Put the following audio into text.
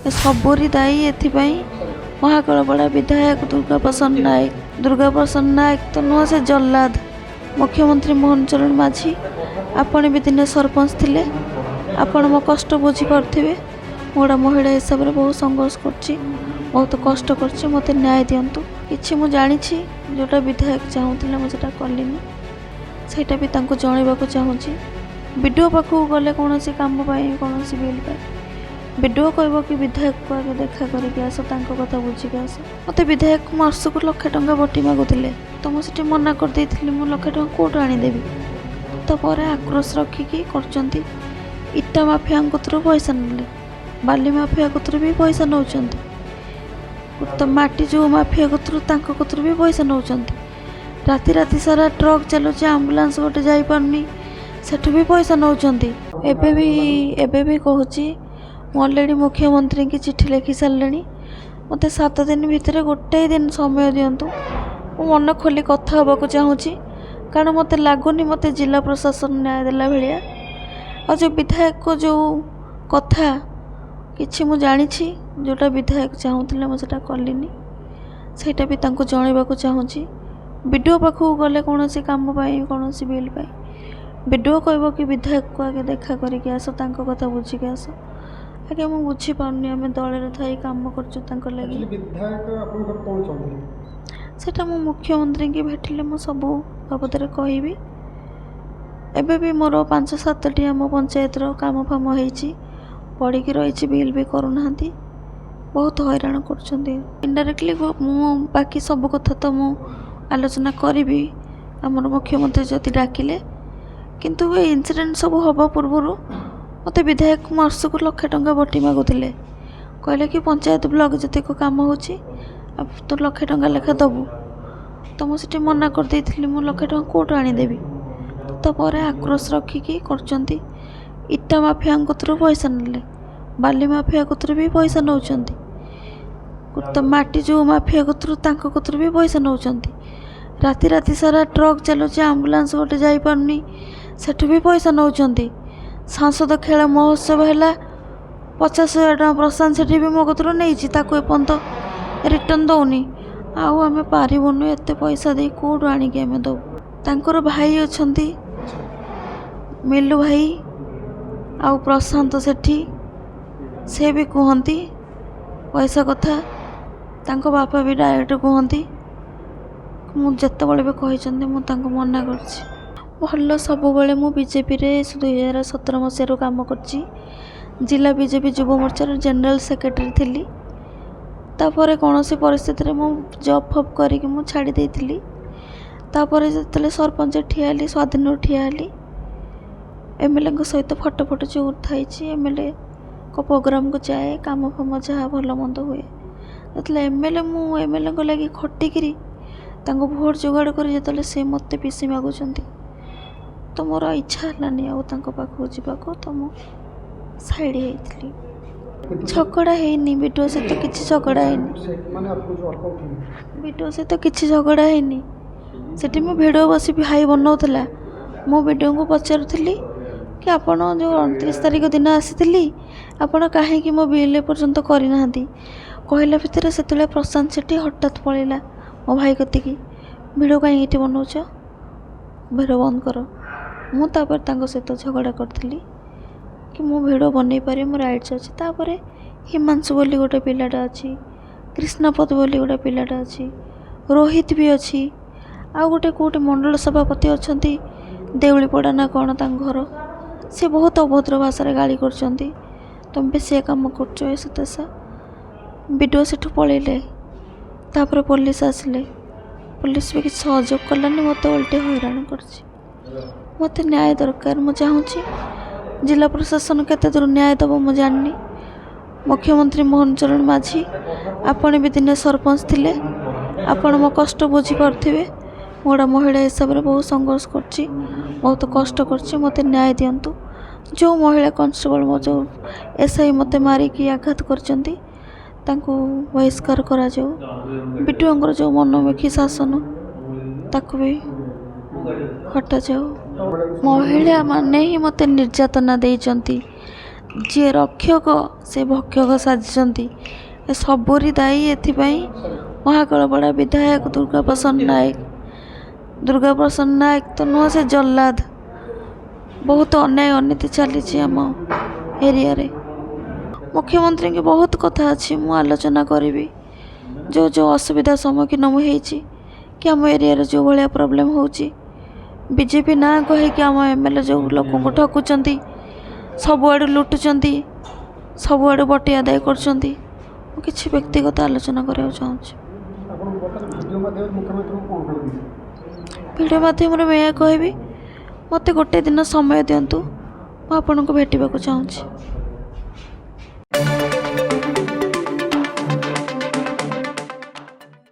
सबुरी दायी एथिपाई महाकलपड़ा विधायक दुर्गा प्रसन्न नायक तो नुह से जल्लाद मुख्यमंत्री मोहन चरण माझी आपण भी दिने सरपंच थिले आपण मो कष्ट बुझी पार्थिबे। मोड़ा महिला हिसाब से बहुत संघर्ष करछि, बहुत कष्ट करछि, मते न्याय दियंतु। किछि मु जानि छि जोटा विधायक चाहूतिले मु सेटा कलिनी, सेटा भी तांको जणैबाकू चाहूछि। वीडियो पाखु गले कोनोसी काम पाई कोनोसी बिल पाई वीडियो कहबो कि विधायक को आगे देखा करके आस, तांको कथा बुझिके आस। मते विधायक मासकु लाख टंका बटी मागुतिले तो मु सेठी मना कर देइथिली, मु लाख टंका कोट आनी देबी। तो पर आक्रोश रखिकी करचंती। इटा माफिया कतरू पैसा नेले, बाली माफिया कतरू भी पैसा नौचंती, तो माटी जो माफिया कतरू तांको कतरू भी पैसा नौचंती। राति राति सारा ट्रक चलुचे, आम्बुलांस गोटे जाई पारनी, सेठू भी पैसा नौचंती। एबे भी कहूची मु ऑलरेडी मुख्यमंत्री की चिट्ठी लिखि सारे, मते 7 दिन भितर गोटे दिन समय दिंतु। मु मन खोली कथा होबाकू चाहूँगी, कारण मते लगुनि मते जिला प्रशासन न्याय देला भलिया। और जो विधायक को जो कथा किछि मु जानि छि जोटा विधायक चाहूतिले मु सेटा कलिनी, सेटा भी तांको जणैबाकू चाहूँगी। वीडियो पाखु गले कोनोसी काम पाई कोनोसी बिल पाई वीडियो कहबो कि विधायक को आगे देखा करके आस, तांको कथा बुझिके आस। आगे मु बुझी पाउनी, आमे दଳରେ थाई काम करछु तांको लागि। विधायक आपन घर कोन चाहूतिले सेटा मु मुख्यमंत्री की भेटिले मु सबु बाबदरे कहबी। एबे भी मोर 5-7टी आम पंचायत काम फाम होईची, पड़ी की रही बिल भी करूना, बहुत हैरान कर। इनडायरेक्टली मु बाकी सब कथा तो मु आलोचना करी आमर मुख्यमंत्री जदि डाकिले, किंतु ये इनसीडेंट सब हवा पूर्व मते विधायक मासकु लाख टंका बटी मागुतिले, कहले कि पंचायत ब्लॉक जतिक काम होची तो लाख टंका लेखा दबु। तो मुझे मना कर देइथिली, मु लाख टंका कोट आनी देबी। तो पर आक्रोश रखिकी करचंती। इटा माफिया कतरू पैसा नेले, बाली माफिया कतरू भी पैसा नौचंती, तो माटी जो माफिया कतरू तांको कतरू भी पैसा नौचंती। राति राति सारा ट्रक चलुचे, आम्बुलांस गोटे जाई पारनी, सेठू भी पैसा नौचंती। सांसद खेल महोत्सव है 50,000 टका प्रशांत सेठी भी मो कतरू नहीं, ताको एपर्यंत रिटर्न दौनी। आउ आमे पारिबुनु एते पैसा दे कोड आनिके आमे दो। तांकर भाई अछंती मिलू भाई आउ प्रशांत सेठी, से भी कहती पैसा कथा। तांको बापा भी डायरेक्ट कहती, मु जेतेबेले भी कहिसंती मु तांको मना करछि। भल सबुबले मु बीजेपी रे 2017 मसीह काम करछि। जिला बीजेपी युव मोर्चार जनरल सेक्रेटरी थिली। तापर कौन सी परिस्थिति मु जॉब फब करके मु छाड़ी देइथिली। तापर जतले सरपंच ठियाली, स्वाधीन ठियाली, एमएलए सहित फटो फटो जो उठाई, एमएलए को प्रोग्राम को जाए, काम फाम जहाँ भल मंद हुए, जो एमएलए मु एमएलए को लगी खटिकी भोट जोगाड़ कर जो से मत पीसी मागुंट, तो मोर इच्छा है आखु जावाक, तो मु साइड होती। झगड़ा है वीडियो से तो किसी झगड़ा है, वीडियो से तो किसी झगड़ा है। सेठी मु वीडियो बसी भाई बनाऊला, मो वीडियो को पचारूली कि आपण जो 29 तारीख दिन आसी आपण कहीं मो बिल पर्यंत करना कहला भितर से प्रशांत सेठी हठात पलैला मो भाई कतिकी, वीडियो कहीं ये बनाऊच, वीडियो बंद कर। मुझे सहित झगड़ा करी कि मु वीडियो बनई पारे, मोर राइट्स अच्छी। तापर हिमांशु बोली गोटे पिलाटा अच्छी, कृष्णपद बोली गोटे पिलाटा अच्छी, रोहित भी अच्छी, आ गोटे कौटे मंडल सभापति अच्छा देउलीपड़ा ना कौन घर, सी बहुत अभद्र भाषा गाली कर तुम भी सी कम कर। वीडियो से पलैले, तापर पुलिस आसिले, पुलिस भी किसी सहयोग कलानी, मत उल्टे हैरान कर। मत न्याय दरकार, मु चाहूँगी जिला प्रशासन केते दूर न्याय दब मु जाननी। मुख्यमंत्री मोहन चरण माझी आपण भी दिने सरपंच थिले, आपण मो कष्ट बुझी पार्थिबे। मोड़ा महिला हिसाब से बहुत संघर्ष करछि, बहुत कष्ट करछि, मते न्याय दियंतु। जो महिला कांस्टेबल मो जो एसआई मते मारिकी आघात करचंती, तांको बहिष्कार करा जाऊ। वीडियोंकर जो मनोमुखी शासन ताको भी हटा जाऊ। महिला माने ही मते निर्यातना देइचंती, ଯିଏ ରକ୍ଷକ ସେ ଭକ୍ଷକ ସାଜିଛନ୍ତି। ଏ ସବୁରି ଦାୟୀ ଏଥିପାଇଁ ମହାକାଳପଡ଼ା ବିଧାୟକ ଦୁର୍ଗାପ୍ରସନ୍ନ ନାୟକ। ଦୁର୍ଗାପ୍ରସନ୍ନ ନାୟକ ତ ନୁହଁ, ସେ ଜଲ୍ଲାଦ। ବହୁତ ଅନ୍ୟାୟ ଅନୀତି ଚାଲିଛି ଆମ ଏରିଆରେ। ମୁଖ୍ୟମନ୍ତ୍ରୀଙ୍କୁ ବହୁତ କଥା ଅଛି, ମୁଁ ଆଲୋଚନା କରିବି ଯେଉଁ ଅସୁବିଧା ସମ୍ମୁଖୀନ ମୁଁ ହେଇଛି, କି ଆମ ଏରିଆରେ ଯେଉଁ ଭଳିଆ ପ୍ରୋବ୍ଲେମ୍ ହେଉଛି। ବିଜେପି ନାଁ କହିକି ଆମ MLA ଯେଉଁ ଲୋକଙ୍କୁ ଠକୁଛନ୍ତି, ସବୁଆଡ଼ୁ ଲୁଟୁଛନ୍ତି, ସବୁଆଡ଼ୁ ବଟି ଆଦାୟ କରୁଛନ୍ତି। ମୁଁ କିଛି ବ୍ୟକ୍ତିଗତ ଆଲୋଚନା କରିବାକୁ ଚାହୁଁଛି। ଆପଣ ବର୍ତ୍ତମାନ ଭିଡ଼ିଓ ମାଧ୍ୟମରେ ମୁଖ୍ୟମନ୍ତ୍ରୀଙ୍କୁ କ'ଣ କହିବେ? ଭିଡ଼ିଓ ମାଧ୍ୟମରେ ମୁଁ ଏହା କହିବି, ମୋତେ ଗୋଟେ ଦିନ ସମୟ ଦିଅନ୍ତୁ, ମୁଁ ଆପଣଙ୍କୁ ଭେଟିବାକୁ ଚାହୁଁଛି।